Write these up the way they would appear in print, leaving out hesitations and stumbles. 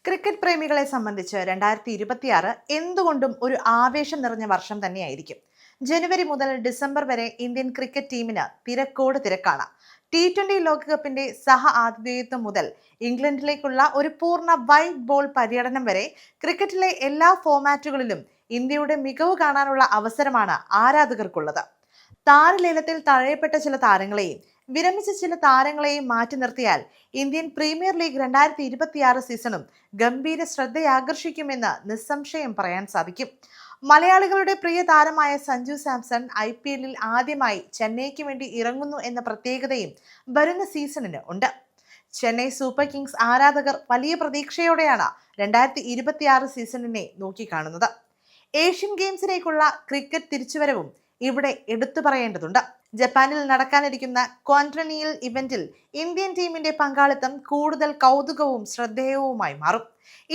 Cricket പ്രേമികളെ സംബന്ധിച്ച് 2026 എന്തുകൊണ്ടും ഒരു ആവേശം നിറഞ്ഞ വർഷം തന്നെയായിരിക്കും. ജനുവരി മുതൽ ഡിസംബർ വരെ ഇന്ത്യൻ ക്രിക്കറ്റ് ടീമിന് തിരക്കോട് തിരക്കാണ്. T20 ലോകകപ്പിന്റെ സഹ ആതിഥേയത്വം മുതൽ ഇംഗ്ലണ്ടിലേക്കുള്ള ഒരു പൂർണ്ണ വൈറ്റ് ബോൾ പര്യടനം വരെ ക്രിക്കറ്റിലെ എല്ലാ ഫോമാറ്റുകളിലും ഇന്ത്യയുടെ മികവ് കാണാനുള്ള അവസരമാണ് ആരാധകർക്കുള്ളത്. താരലേലത്തിൽ തഴയപ്പെട്ട ചില താരങ്ങളെയും വിരമിച്ച ചില താരങ്ങളെയും മാറ്റി നിർത്തിയാൽ ഇന്ത്യൻ പ്രീമിയർ ലീഗ് 2026 സീസണും ഗംഭീര ശ്രദ്ധയാകർഷിക്കുമെന്ന് നിസ്സംശയം പറയാൻ സാധിക്കും. മലയാളികളുടെ പ്രിയ താരമായ സഞ്ജു സാംസൺ IPL ആദ്യമായി ചെന്നൈക്ക് വേണ്ടി ഇറങ്ങുന്നു എന്ന പ്രത്യേകതയും വരുന്ന സീസണിന് ഉണ്ട്. ചെന്നൈ സൂപ്പർ കിങ്സ് ആരാധകർ വലിയ പ്രതീക്ഷയോടെയാണ് 2026 സീസണിനെ നോക്കിക്കാണുന്നത്. ഏഷ്യൻ ഗെയിംസിലേക്കുള്ള ക്രിക്കറ്റ് തിരിച്ചുവരവും ഇവിടെ എടുത്തു പറയേണ്ടതുണ്ട്. ജപ്പാനിൽ നടക്കാനിരിക്കുന്ന ക്വാഡ്രനിയൽ ഇവന്റിൽ ഇന്ത്യൻ ടീമിന്റെ പങ്കാളിത്തം കൂടുതൽ കൗതുകവും ശ്രദ്ധേയവുമായി മാറും.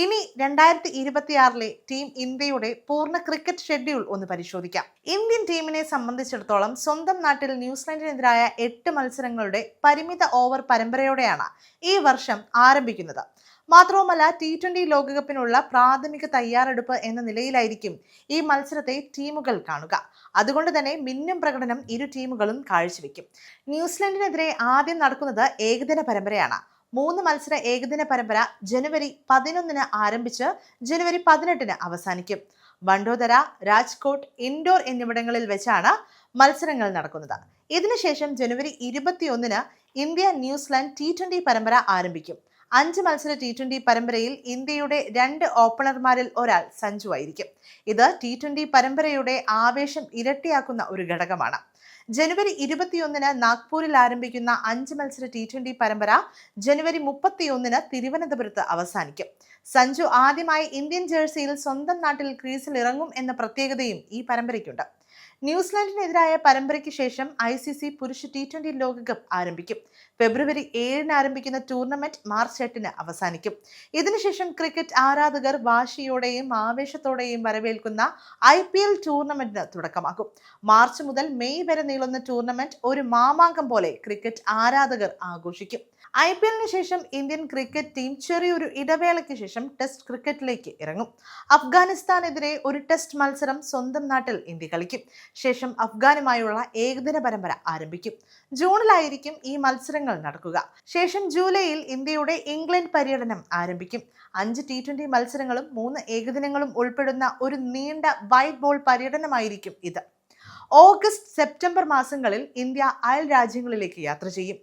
ഇനി 2026 ടീം ഇന്ത്യയുടെ പൂർണ്ണ ക്രിക്കറ്റ് ഷെഡ്യൂൾ ഒന്ന് പരിശോധിക്കാം. ഇന്ത്യൻ ടീമിനെ സംബന്ധിച്ചിടത്തോളം സ്വന്തം നാട്ടിൽ ന്യൂസിലൻഡിനെതിരായ 8 മത്സരങ്ങളുടെ പരിമിത ഓവർ പരമ്പരയോടെയാണ് ഈ വർഷം ആരംഭിക്കുന്നത്. മാത്രവുമല്ല, T20 ലോകകപ്പിനുള്ള പ്രാഥമിക തയ്യാറെടുപ്പ് എന്ന നിലയിലായിരിക്കും ഈ മത്സരത്തെ ടീമുകൾ കാണുക. അതുകൊണ്ട് തന്നെ മിന്നും പ്രകടനം ഇരു ടീമുകളും കാഴ്ചവെക്കും. ന്യൂസിലൻഡിനെതിരെ ആദ്യം നടക്കുന്നത് ഏകദിന പരമ്പരയാണ്. 3 മത്സര ഏകദിന പരമ്പര ജനുവരി 11 ആരംഭിച്ച് ജനുവരി 18 അവസാനിക്കും. വഡോദര, രാജ്കോട്ട്, ഇൻഡോർ എന്നിവിടങ്ങളിൽ വെച്ചാണ് മത്സരങ്ങൾ നടക്കുന്നത്. ഇതിനുശേഷം ജനുവരി 21 ഇന്ത്യ ന്യൂസിലാൻഡ് T20 പരമ്പര ആരംഭിക്കും. 5 മത്സര T20 പരമ്പരയിൽ ഇന്ത്യയുടെ 2 ഓപ്പണർമാരിൽ ഒരാൾ സഞ്ജു ആയിരിക്കും. ഇത് T20 പരമ്പരയുടെ ആവേശം ഇരട്ടിയാക്കുന്ന ഒരു ഘടകമാണ്. ജനുവരി 21 നാഗ്പൂരിൽ ആരംഭിക്കുന്ന 5 മത്സര T20 പരമ്പര ജനുവരി 31 തിരുവനന്തപുരത്ത് അവസാനിക്കും. സഞ്ജു ആദ്യമായി ഇന്ത്യൻ ജേഴ്സിയിൽ സ്വന്തം നാട്ടിൽ ക്രീസിൽ ഇറങ്ങും എന്ന പ്രത്യേകതയും ഈ പരമ്പരയ്ക്കുണ്ട്. ന്യൂസിലാൻഡിനെതിരായ പരമ്പരയ്ക്ക് ശേഷം ICC പുരുഷ T20 ലോകകപ്പ് ആരംഭിക്കും. ഫെബ്രുവരി 7 ആരംഭിക്കുന്ന ടൂർണമെന്റ് മാർച്ച് 8 അവസാനിക്കും. ഇതിനുശേഷം ക്രിക്കറ്റ് ആരാധകർ വാശിയോടെയും ആവേശത്തോടെയും വരവേൽക്കുന്ന IPL ടൂർണമെന്റിന് തുടക്കമാകും. മാർച്ച് മുതൽ മെയ് വരെ നീളുന്ന ടൂർണമെന്റ് ഒരു മാമാങ്കം പോലെ ക്രിക്കറ്റ് ആരാധകർ ആഘോഷിക്കും. IPL ശേഷം ഇന്ത്യൻ ക്രിക്കറ്റ് ടീം ചെറിയൊരു ഇടവേളയ്ക്ക് ശേഷം ടെസ്റ്റ് ക്രിക്കറ്റിലേക്ക് ഇറങ്ങും. അഫ്ഗാനിസ്ഥാനെതിരെ ഒരു ടെസ്റ്റ് മത്സരം സ്വന്തം നാട്ടിൽ ഇന്ത്യ കളിക്കും. ശേഷം അഫ്ഗാനുമായുള്ള ഏകദിന പരമ്പര ആരംഭിക്കും. ജൂണിലായിരിക്കും ഈ മത്സരങ്ങൾ നടക്കുക. ശേഷം ജൂലൈയിൽ ഇന്ത്യയുടെ ഇംഗ്ലണ്ട് പര്യടനം ആരംഭിക്കും. 5 T20 മത്സരങ്ങളും 3 ഏകദിനങ്ങളും ഉൾപ്പെടുന്ന ഒരു നീണ്ട വൈറ്റ് ബോൾ പര്യടനമായിരിക്കും ഇത്. ഓഗസ്റ്റ്, സെപ്റ്റംബർ മാസങ്ങളിൽ ഇന്ത്യ അയൽ രാജ്യങ്ങളിലേക്ക് യാത്ര ചെയ്യും.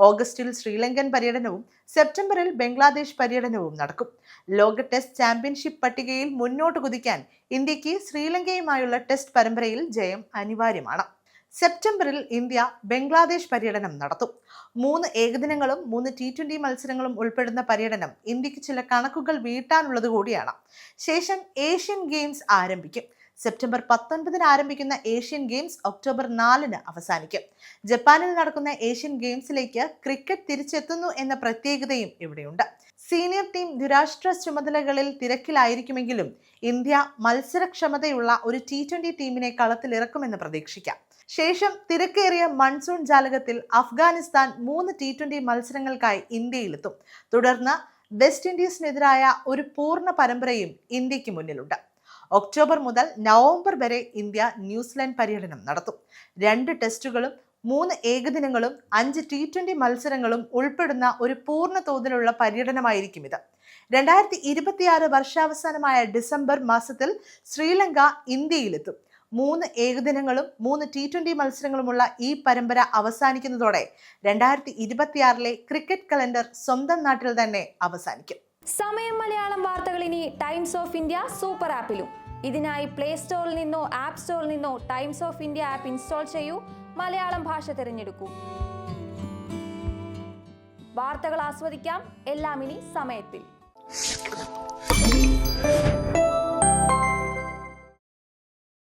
ഓഗസ്റ്റിൽ ശ്രീലങ്കൻ പര്യടനവും സെപ്റ്റംബറിൽ ബംഗ്ലാദേശ് പര്യടനവും നടക്കും. ലോക ടെസ്റ്റ് ചാമ്പ്യൻഷിപ്പ് പട്ടികയിൽ മുന്നോട്ട് കുതിക്കാൻ ഇന്ത്യക്ക് ശ്രീലങ്കയുമായുള്ള ടെസ്റ്റ് പരമ്പരയിൽ ജയം അനിവാര്യമാണ്. സെപ്റ്റംബറിൽ ഇന്ത്യ ബംഗ്ലാദേശ് പര്യടനം നടത്തും. 3 ഏകദിനങ്ങളും 3 T20 മത്സരങ്ങളും ഉൾപ്പെടുന്ന പര്യടനം ഇന്ത്യക്ക് ചില കണക്കുകൾ വീട്ടാനുള്ളത് കൂടിയാണ്. ശേഷം ഏഷ്യൻ ഗെയിംസ് ആരംഭിക്കും. സെപ്റ്റംബർ 19 ആരംഭിക്കുന്ന ഏഷ്യൻ ഗെയിംസ് ഒക്ടോബർ 4 അവസാനിക്കും. ജപ്പാനിൽ നടക്കുന്ന ഏഷ്യൻ ഗെയിംസിലേക്ക് ക്രിക്കറ്റ് തിരിച്ചെത്തുന്നു എന്ന പ്രത്യേകതയും ഇവിടെയുണ്ട്. സീനിയർ ടീം ദ്വിരാഷ്ട്ര ചുമതലകളിൽ തിരക്കിലായിരിക്കുമെങ്കിലും ഇന്ത്യ മത്സരക്ഷമതയുള്ള ഒരു T20 ടീമിനെ കളത്തിലിറക്കുമെന്ന് പ്രതീക്ഷിക്കാം. ശേഷം തിരക്കേറിയ മൺസൂൺ ജാലകത്തിൽ അഫ്ഗാനിസ്ഥാൻ 3 T20 മത്സരങ്ങൾക്കായി ഇന്ത്യയിലെത്തും. തുടർന്ന് വെസ്റ്റ് ഇൻഡീസിനെതിരായ ഒരു പൂർണ്ണ പരമ്പരയും ഇന്ത്യക്ക് മുന്നിലുണ്ട്. ഒക്ടോബർ മുതൽ നവംബർ വരെ ഇന്ത്യ ന്യൂസിലാൻഡ് പര്യടനം നടത്തും. 2 ടെസ്റ്റുകളും 3 ഏകദിനങ്ങളും 5 T20 മത്സരങ്ങളും ഉൾപ്പെടുന്ന ഒരു പൂർണ്ണ തോതിലുള്ള പര്യടനമായിരിക്കും ഇത്. 2026 വർഷാവസാനമായ ഡിസംബർ മാസത്തിൽ ശ്രീലങ്ക ഇന്ത്യയിലെത്തും. 3 ഏകദിനങ്ങളും 3 T20 മത്സരങ്ങളുമുള്ള ഈ പരമ്പര അവസാനിക്കുന്നതോടെ 2026 ക്രിക്കറ്റ് കലണ്ടർ സ്വന്തം നാട്ടിൽ തന്നെ അവസാനിക്കും. സമയം മലയാളം വാർത്തകൾ ഇനി ടൈംസ് ഓഫ് ഇന്ത്യ സൂപ്പർ ആപ്പിലും. ഇതിനായി പ്ലേ സ്റ്റോറിൽ നിന്നോ ആപ്പ് സ്റ്റോറിൽ നിന്നോ times of India app install ചെയ്യൂ. മലയാളം ഭാഷ തിരഞ്ഞെടുക്കൂ. വാർത്തകൾ ആസ്വദിക്കാം. എല്ലാം ഇനി സമയത്തിൽ.